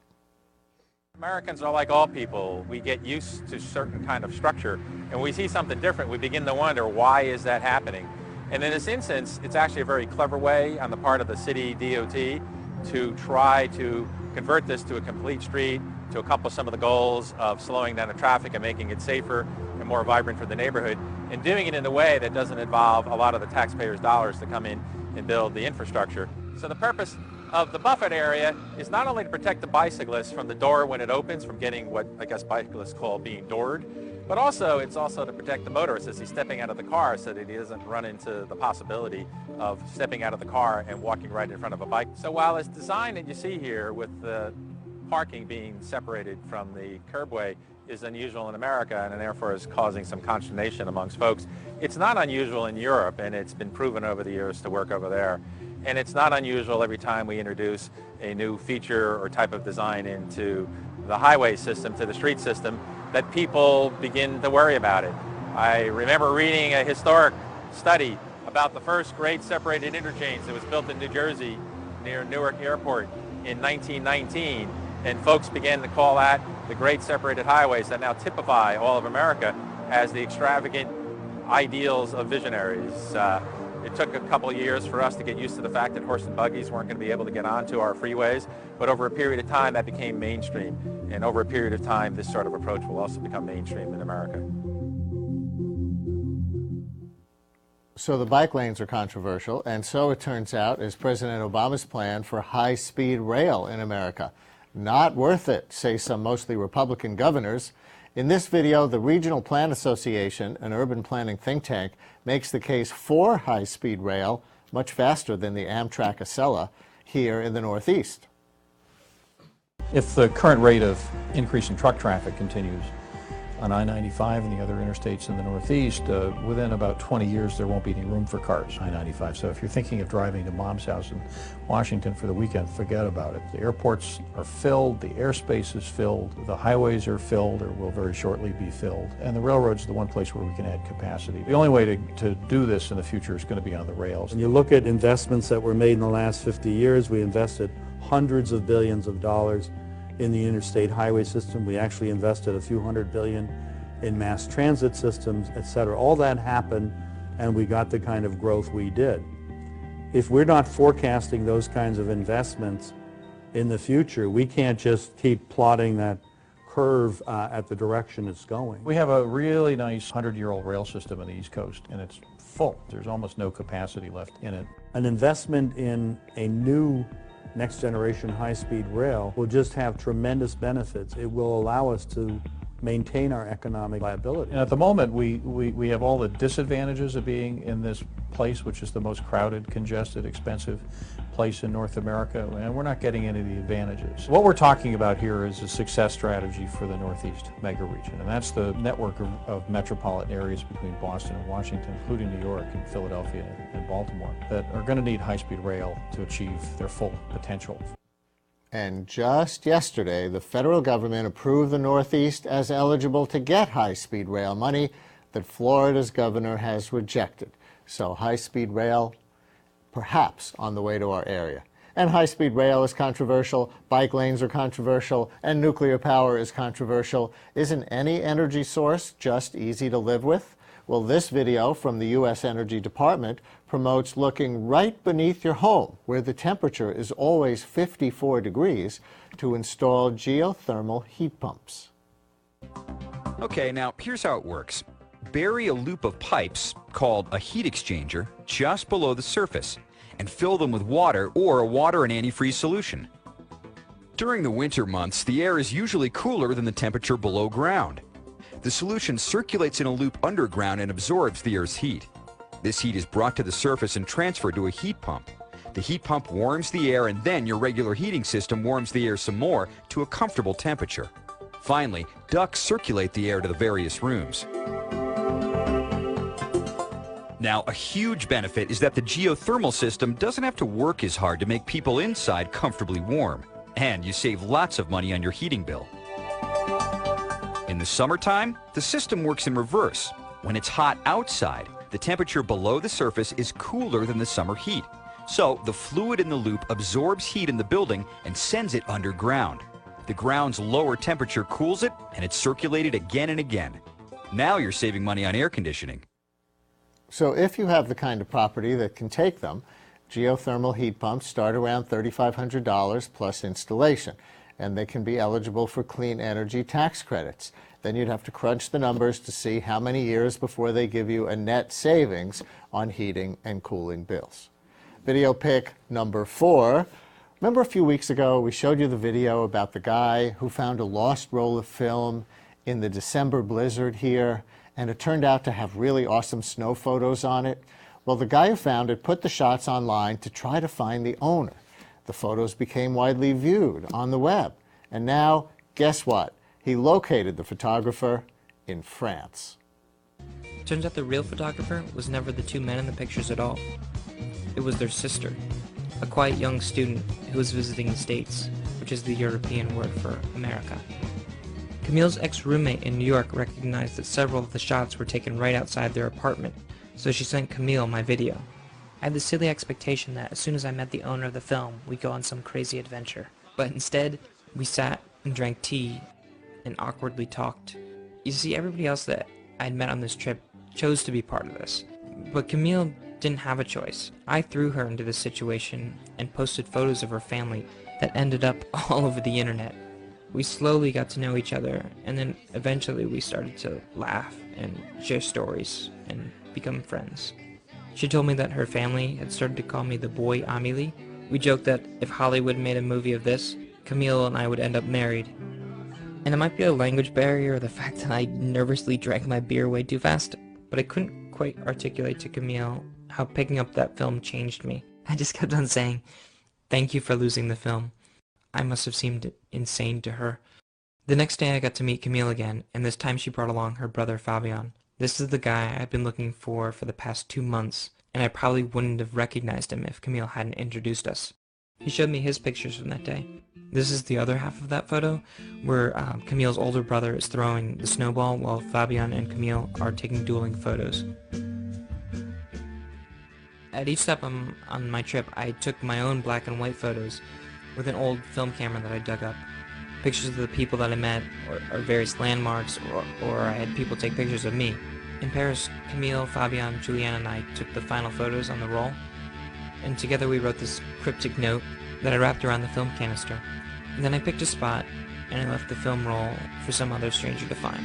Speaker 9: Americans are like all people. We get used to certain kind of structure, and when we see something different, we begin to wonder, why is that happening? And in this instance, it's actually a very clever way on the part of the city DOT to try to convert this to a complete street, to accomplish some of the goals of slowing down the traffic and making it safer and more vibrant for the neighborhood, and doing it in a way that doesn't involve a lot of the taxpayers' dollars to come in and build the infrastructure. So the purpose of the buffered area is not only to protect the bicyclist from the door when it opens, from getting what I guess bicyclists call being doored, but also it's also to protect the motorist as he's stepping out of the car, so that he doesn't run into the possibility of stepping out of the car and walking right in front of a bike. So while it's designed that you see here with the parking being separated from the curbway is unusual in America and therefore is causing some consternation amongst folks, it's not unusual in Europe, and it's been proven over the years to work over there. And it's not unusual every time we introduce a new feature or type of design into the highway system, to the street system, that people begin to worry about it. I remember reading a historic study about the first great separated interchange that was built in New Jersey near Newark Airport in 1919, and folks began to call that the great separated highways that now typify all of America as the extravagant ideals of visionaries. It took a couple of years for us to get used to the fact that horse and buggies weren't going to be able to get onto our freeways, but over a period of time that became mainstream. And over a period of time, this sort of approach will also become mainstream in America.
Speaker 1: So the bike lanes are controversial, and so it turns out is President Obama's plan for high-speed rail in America. Not worth it, say some mostly Republican governors. In this video, the Regional Plan Association, an urban planning think tank, makes the case for high-speed rail, much faster than the Amtrak Acela, here in the Northeast.
Speaker 10: If the current rate of increase in truck traffic continues on I-95 and the other interstates in the Northeast, within about 20 years there won't be any room for cars on I-95. So if you're thinking of driving to Mom's house in Washington for the weekend, forget about it. The airports are filled, the airspace is filled, the highways are filled or will very shortly be filled, and the railroad's the one place where we can add capacity. The only way to do this in the future is going to be on the rails.
Speaker 11: When you look at investments that were made in the last 50 years, we invested hundreds of billions of dollars in the interstate highway system. We actually invested a few $100 billion in mass transit systems, etc. All that happened, and we got the kind of growth we did. If we're not forecasting those kinds of investments in the future, we can't just keep plotting that curve at the direction it's going.
Speaker 10: We have a really nice 100-year-old rail system on the East Coast, and it's full. There's almost no capacity left in it.
Speaker 11: An investment in a new next generation high-speed rail will just have tremendous benefits. It will allow us to maintain our economic viability.
Speaker 10: And at the moment, we have all the disadvantages of being in this place, which is the most crowded, congested, expensive place in North America, and we're not getting any of the advantages. What we're talking about here is a success strategy for the Northeast mega region, and that's the network of metropolitan areas between Boston and Washington, including New York and Philadelphia and Baltimore, that are going to need high-speed rail to achieve their full potential.
Speaker 1: And just yesterday, the federal government approved the Northeast as eligible to get high-speed rail money that Florida's governor has rejected. So high-speed rail, perhaps on the way to our area. And high-speed rail is controversial, bike lanes are controversial, and nuclear power is controversial. Isn't any energy source just easy to live with? Well, this video from the U.S. Energy Department promotes looking right beneath your home, where the temperature is always 54 degrees, to install geothermal heat pumps.
Speaker 12: Okay, now here's how it works. Bury a loop of pipes, called a heat exchanger, just below the surface, and fill them with water or a water and antifreeze solution. During the winter months, the air is usually cooler than the temperature below ground. The solution circulates in a loop underground and absorbs the Earth's heat. This heat is brought to the surface and transferred to a heat pump. The heat pump warms the air, and then your regular heating system warms the air some more to a comfortable temperature. Finally, ducts circulate the air to the various rooms. Now, a huge benefit is that the geothermal system doesn't have to work as hard to make people inside comfortably warm, and you save lots of money on your heating bill. In the summertime, the system works in reverse. When it's hot outside, the temperature below the surface is cooler than the summer heat. So the fluid in the loop absorbs heat in the building and sends it underground. The ground's lower temperature cools it, and it's circulated again and again. Now you're saving money on air conditioning.
Speaker 1: So if you have the kind of property that can take them, geothermal heat pumps start around $3,500 plus installation, and they can be eligible for clean energy tax credits. Then you'd have to crunch the numbers to see how many years before they give you a net savings on heating and cooling bills. Video pick number 4. Remember a few weeks ago we showed you the video about the guy who found a lost roll of film in the December blizzard here, and it turned out to have really awesome snow photos on it? Well, the guy who found it put the shots online to try to find the owner. The photos became widely viewed on the web, and now, guess what? He located the photographer in France.
Speaker 13: Turns out the real photographer was never the two men in the pictures at all. It was their sister, a quiet young student who was visiting the States, which is the European word for America. Camille's ex-roommate in New York recognized that several of the shots were taken right outside their apartment, so she sent Camille my video. I had the silly expectation that as soon as I met the owner of the film, we'd go on some crazy adventure. But instead, we sat and drank tea and awkwardly talked. You see, everybody else that I'd met on this trip chose to be part of this, but Camille didn't have a choice. I threw her into this situation and posted photos of her family that ended up all over the internet. We slowly got to know each other, and then eventually we started to laugh and share stories and become friends. She told me that her family had started to call me the boy Amélie. We joked that if Hollywood made a movie of this, Camille and I would end up married. And it might be a language barrier or the fact that I nervously drank my beer way too fast, but I couldn't quite articulate to Camille how picking up that film changed me. I just kept on saying, "Thank you for losing the film." I must have seemed insane to her. The next day I got to meet Camille again, and this time she brought along her brother Fabian. This is the guy I've been looking for the past 2 months, and I probably wouldn't have recognized him if Camille hadn't introduced us. He showed me his pictures from that day. This is the other half of that photo, where Camille's older brother is throwing the snowball while Fabian and Camille are taking dueling photos. At each step on my trip, I took my own black and white photos with an old film camera that I dug up. Pictures of the people that I met, or various landmarks, or I had people take pictures of me. In Paris, Camille, Fabian, Julianne, and I took the final photos on the roll, and together we wrote this cryptic note that I wrapped around the film canister. And then I picked a spot, and I left the film roll for some other stranger to find.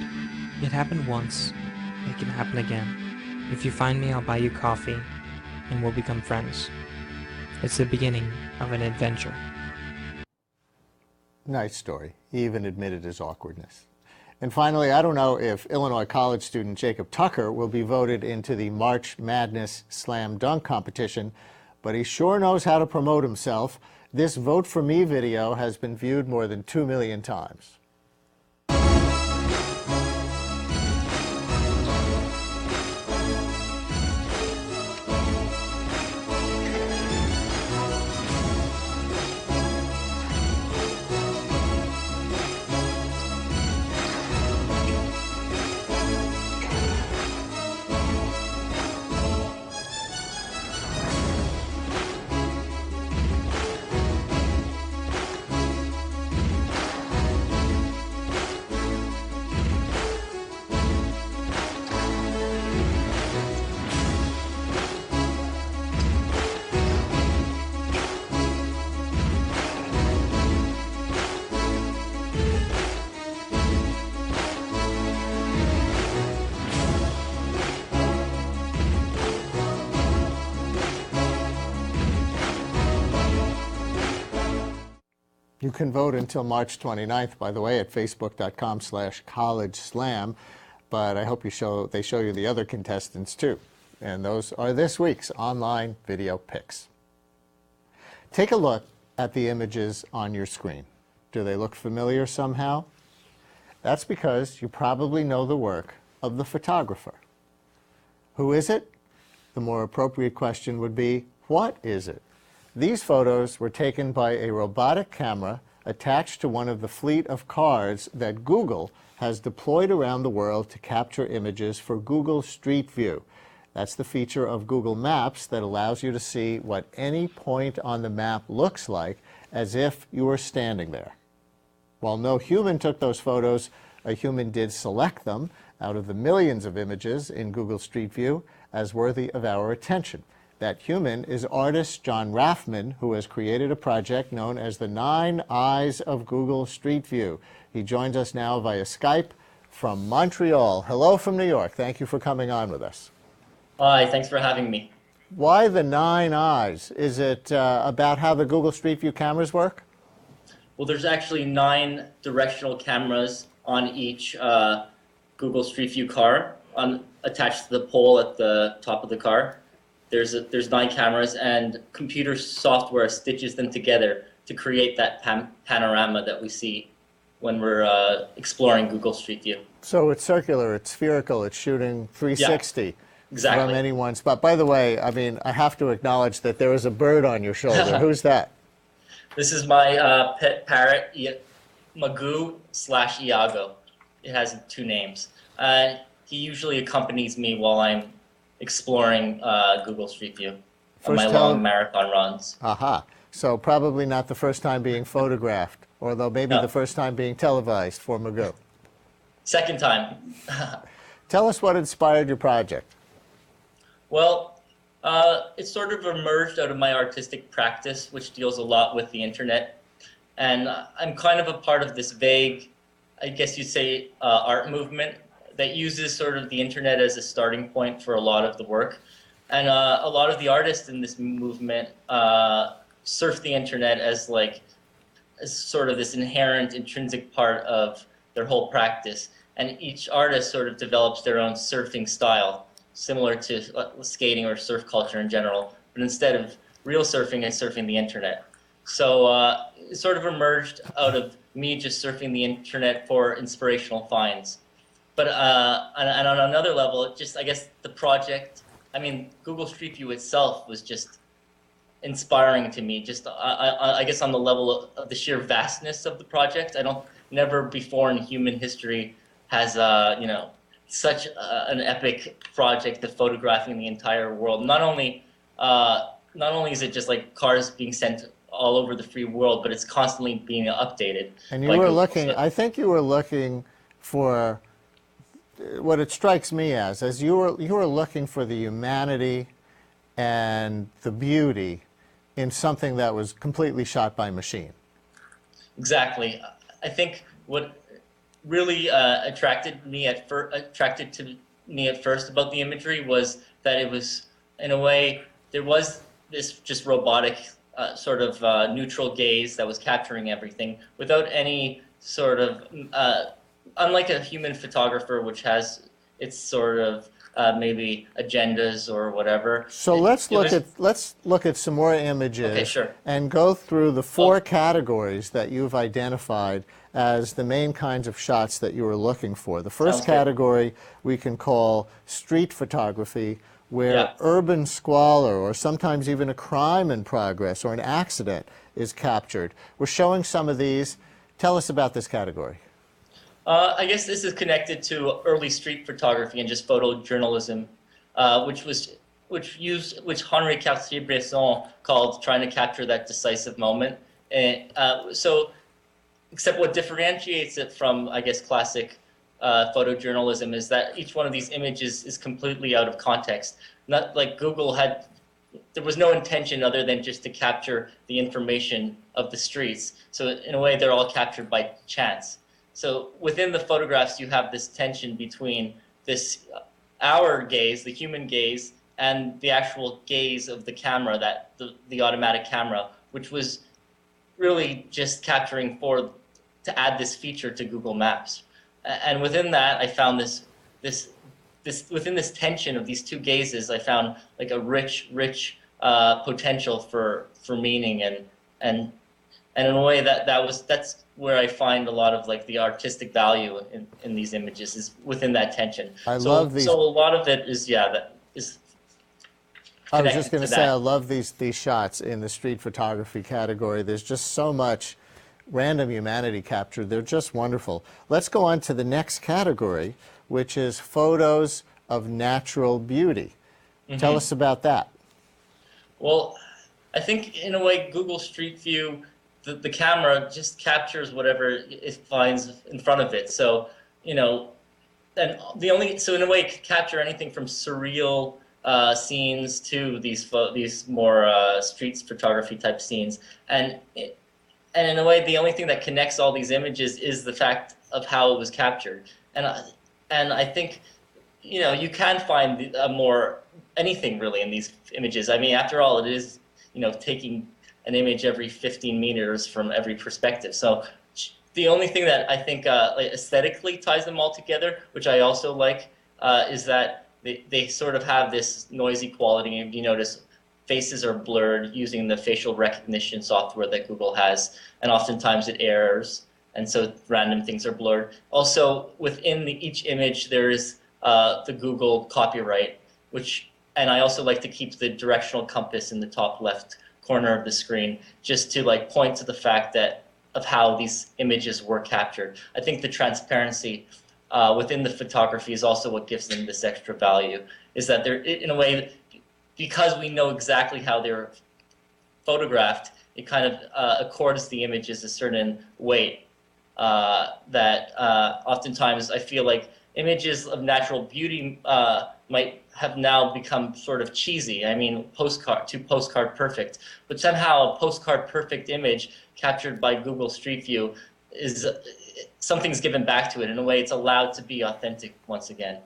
Speaker 13: It happened once, it can happen again. If you find me, I'll buy you coffee, and we'll become friends. It's the beginning of an adventure.
Speaker 1: Nice story. He even admitted his awkwardness. And finally, I don't know if Illinois college student Jacob Tucker will be voted into the March Madness Slam Dunk competition, but he sure knows how to promote himself. This Vote For Me video has been viewed more than 2 million times. You can vote until March 29th, by the way, at facebook.com/collegeslam. but I hope they show you the other contestants too. And those are this week's online video picks. Take a look at the images on your screen. Do they look familiar somehow? That's because you probably know the work of the photographer. Who is it? The more appropriate question would be, what is it? These photos were taken by a robotic camera attached to one of the fleet of cars that Google has deployed around the world to capture images for Google Street View. That's the feature of Google Maps that allows you to see what any point on the map looks like as if you were standing there. While no human took those photos, a human did select them out of the millions of images in Google Street View as worthy of our attention. That human is artist John Rafman, who has created a project known as the 9 Eyes of Google Street View. He joins us now via Skype from Montreal. Hello from New York. Thank you for coming on with us.
Speaker 14: Hi, thanks for having me.
Speaker 1: Why the 9 eyes? Is it about how the Google Street View cameras work?
Speaker 14: Well, there's actually 9 directional cameras on each Google Street View car attached to the pole at the top of the car. There's 9 cameras, and computer software stitches them together to create that panorama that we see when we're exploring Google Street View.
Speaker 1: So it's circular, it's spherical, it's shooting 360.
Speaker 14: Yeah. Exactly.
Speaker 1: From any one spot. By the way, I mean, I have to acknowledge that there is a bird on your shoulder. Who's that?
Speaker 14: This is my pet parrot, Magoo/Iago. It has 2 names. He usually accompanies me while I'm exploring Google Street View on my long marathon runs.
Speaker 1: Aha. So probably not the first time being photographed, although maybe the first time being televised for Magoo.
Speaker 14: Second time.
Speaker 1: Tell us what inspired your project.
Speaker 14: Well, it sort of emerged out of my artistic practice, which deals a lot with the internet. And I'm kind of a part of this vague, I guess you'd say, art movement that uses sort of the internet as a starting point for a lot of the work. And a lot of the artists in this movement surf the internet as sort of this inherent, intrinsic part of their whole practice. And each artist sort of develops their own surfing style, similar to skating or surf culture in general, but instead of real surfing, it's surfing the internet. So it sort of emerged out of me just surfing the internet for inspirational finds. But and on another level, I guess the project, I mean, Google Street View itself was just inspiring to me, I guess on the level of the sheer vastness of the project. Never before in human history has, such an epic project of photographing the entire world. Not only is it just like cars being sent all over the free world, but it's constantly being updated.
Speaker 1: And you were looking, I think you were looking for what it strikes me as you were looking for the humanity and the beauty in something that was completely shot by machine.
Speaker 14: Exactly. I think what really attracted to me at first about the imagery was that it was, in a way, there was this just robotic sort of neutral gaze that was capturing everything without any sort of, unlike a human photographer, which has its sort of maybe agendas or whatever.
Speaker 1: So let's look at some more images.
Speaker 14: Okay, sure.
Speaker 1: And go through the 4 categories that you've identified as the main kinds of shots that you were looking for. The first category we can call street photography, where urban squalor or sometimes even a crime in progress or an accident is captured. We're showing some of these. Tell us about this category.
Speaker 14: I guess this is connected to early street photography and just photojournalism, which Henri Cartier-Bresson called trying to capture that decisive moment. And except what differentiates it from, I guess, classic photojournalism is that each one of these images is completely out of context. Not like Google there was no intention other than just to capture the information of the streets. So in a way, they're all captured by chance. So within the photographs, you have this tension between our gaze, the human gaze, and the actual gaze of the camera, the automatic camera, which was really just capturing to add this feature to Google Maps. And within that, I found this within this tension of these two gazes, I found like a rich potential for meaning, and in a way that's where I find a lot of like the artistic value in these images, is within that tension.
Speaker 1: I love these.
Speaker 14: So a lot of it is
Speaker 1: I was just going to say,
Speaker 14: that.
Speaker 1: I love these shots in the street photography category. There's just so much random humanity captured. They're just wonderful. Let's go on to the next category, which is photos of natural beauty. Tell us about that.
Speaker 14: Well, I think in a way Google Street View, the camera just captures whatever it finds in front of it. So, you know, and so in a way it could capture anything from surreal scenes to these more street photography type scenes. And in a way, the only thing that connects all these images is the fact of how it was captured. And I think, you know, you can find more anything really in these images. I mean, after all, it is, you know, taking an image every 15 meters from every perspective. So the only thing that I think aesthetically ties them all together, which I also like, is that they sort of have this noisy quality. If you notice, faces are blurred using the facial recognition software that Google has, and oftentimes it errors, and so random things are blurred. Also, within each image, there is the Google copyright, and I also like to keep the directional compass in the top left corner of the screen, just to like point to the fact of how these images were captured. I think the transparency within the photography is also what gives them this extra value, is that they're, in a way, because we know exactly how they're photographed, it kind of accords the images a certain weight that oftentimes I feel like images of natural beauty might have now become sort of cheesy. I mean, postcard perfect, but somehow a postcard perfect image captured by Google Street View is something's given back to it. In a way, it's allowed to be authentic once again,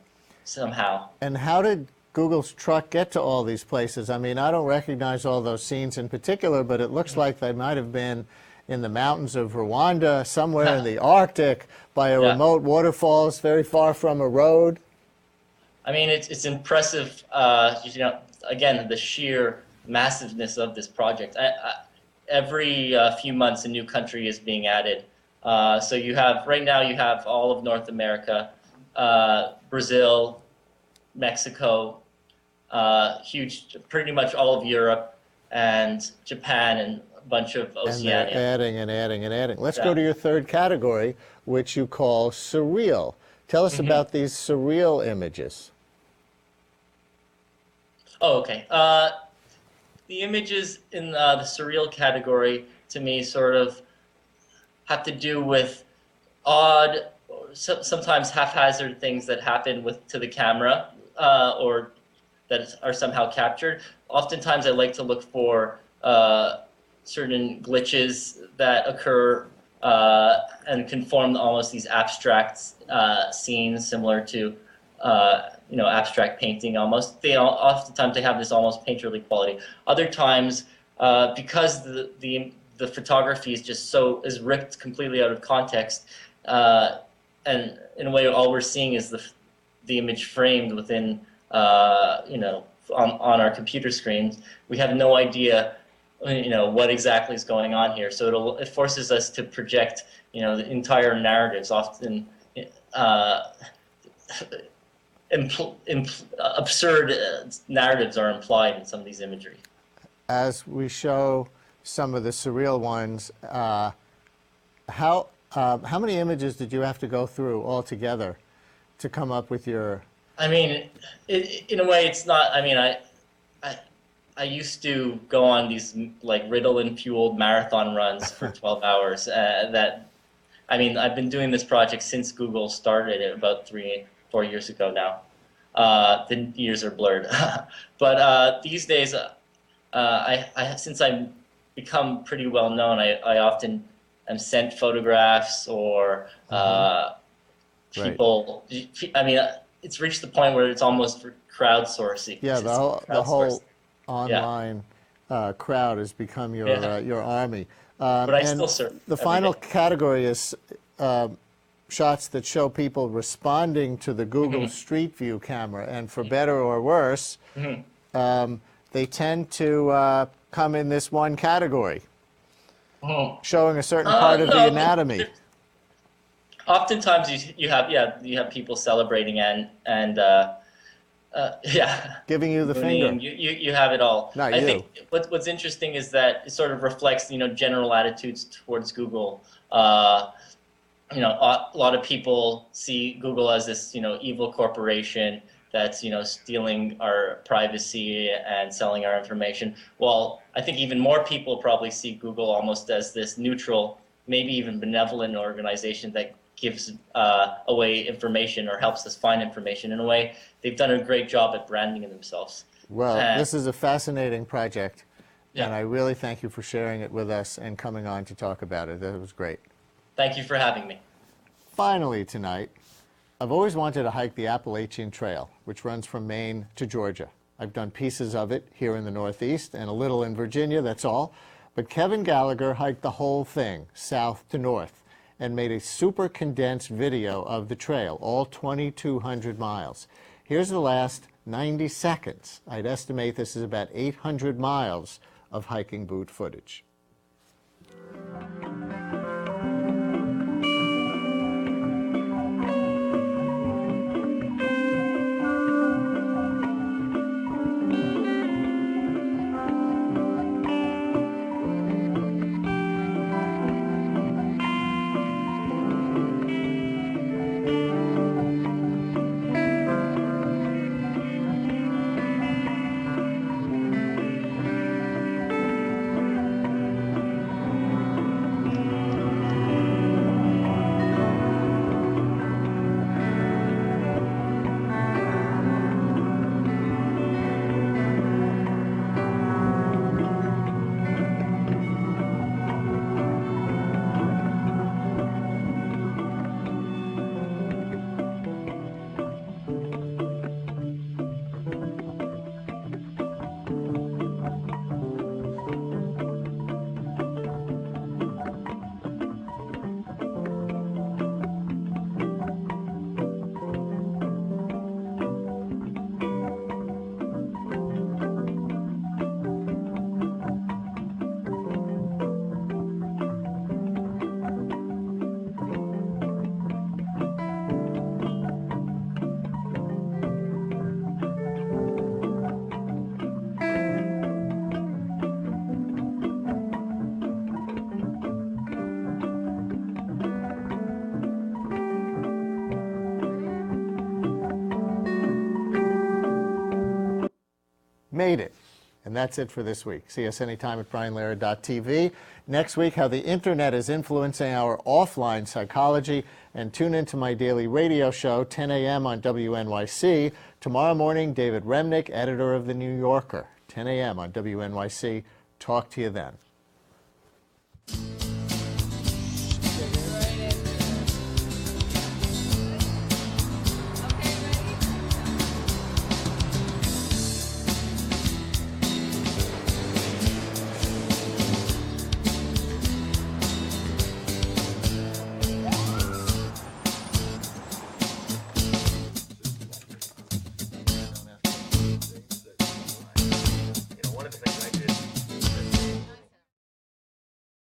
Speaker 14: somehow.
Speaker 1: And how did Google's truck get to all these places? I mean, I don't recognize all those scenes in particular, but it looks like they might have been in the mountains of Rwanda, somewhere in the Arctic, by a remote waterfalls, very far from a road.
Speaker 14: I mean, it's impressive, you know, again, the sheer massiveness of this project. Every few months, a new country is being added. So right now you have all of North America, Brazil, Mexico, pretty much all of Europe, and Japan, and a bunch of Oceania.
Speaker 1: And they're adding and adding and adding. Let's go to your third category, which you call surreal. Tell us about these surreal images.
Speaker 14: Oh, okay. The images in the surreal category, to me, sort of have to do with odd, sometimes haphazard things that happen to the camera, or that are somehow captured. Oftentimes I like to look for certain glitches that occur and can form almost these abstract scenes, similar to you know, abstract painting almost. Oftentimes they have this almost painterly quality. Other times, because the photography is ripped completely out of context, and in a way all we're seeing is the image framed within you know, on our computer screens. We have no idea, you know, what exactly is going on here. So it forces us to project, you know, the entire narratives. Often absurd narratives are implied in some of these imagery.
Speaker 1: As we show some of the surreal ones, how many images did you have to go through altogether to come up with your?
Speaker 14: I mean, in a way, it's not. I mean, I used to go on these like Ritalin-fueled marathon runs for 12 hours. I mean, I've been doing this project since Google started it about 3-4 years ago now. The years are blurred, but these days, since I've become pretty well known, I often am sent photographs or people. Right. I mean, it's reached the point where it's almost crowdsourcing.
Speaker 1: Yeah, the whole online crowd has become your army.
Speaker 14: But I still surf.
Speaker 1: The final category is shots that show people responding to the Google Street View camera, and for better or worse, they tend to come in this one category, showing a certain part of the anatomy.
Speaker 14: Oftentimes you have people celebrating and
Speaker 1: giving you the finger.
Speaker 14: You have it all.
Speaker 1: Not
Speaker 14: I
Speaker 1: you.
Speaker 14: think what's interesting is that it sort of reflects general attitudes towards Google. A lot of people see Google as this evil corporation that's stealing our privacy and selling our information. Well, I think even more people probably see Google almost as this neutral, maybe even benevolent organization that gives away information or helps us find information. In a way, they've done a great job at branding themselves.
Speaker 1: Well, this is a fascinating project, and I really thank you for sharing it with us and coming on to talk about it. That was great.
Speaker 14: Thank you for having me.
Speaker 1: Finally tonight, I've always wanted to hike the Appalachian Trail, which runs from Maine to Georgia. I've done pieces of it here in the Northeast and a little in Virginia, that's all. But Kevin Gallagher hiked the whole thing, south to north, and made a super condensed video of the trail, all 2,200 miles. Here's the last 90 seconds. I'd estimate this is about 800 miles of hiking boot footage. Made it. And that's it for this week. See us anytime at brianlehrer.tv. Next week, how the internet is influencing our offline psychology. And tune into my daily radio show, 10 a.m. on WNYC. Tomorrow morning, David Remnick, editor of The New Yorker, 10 a.m. on WNYC. Talk to you then.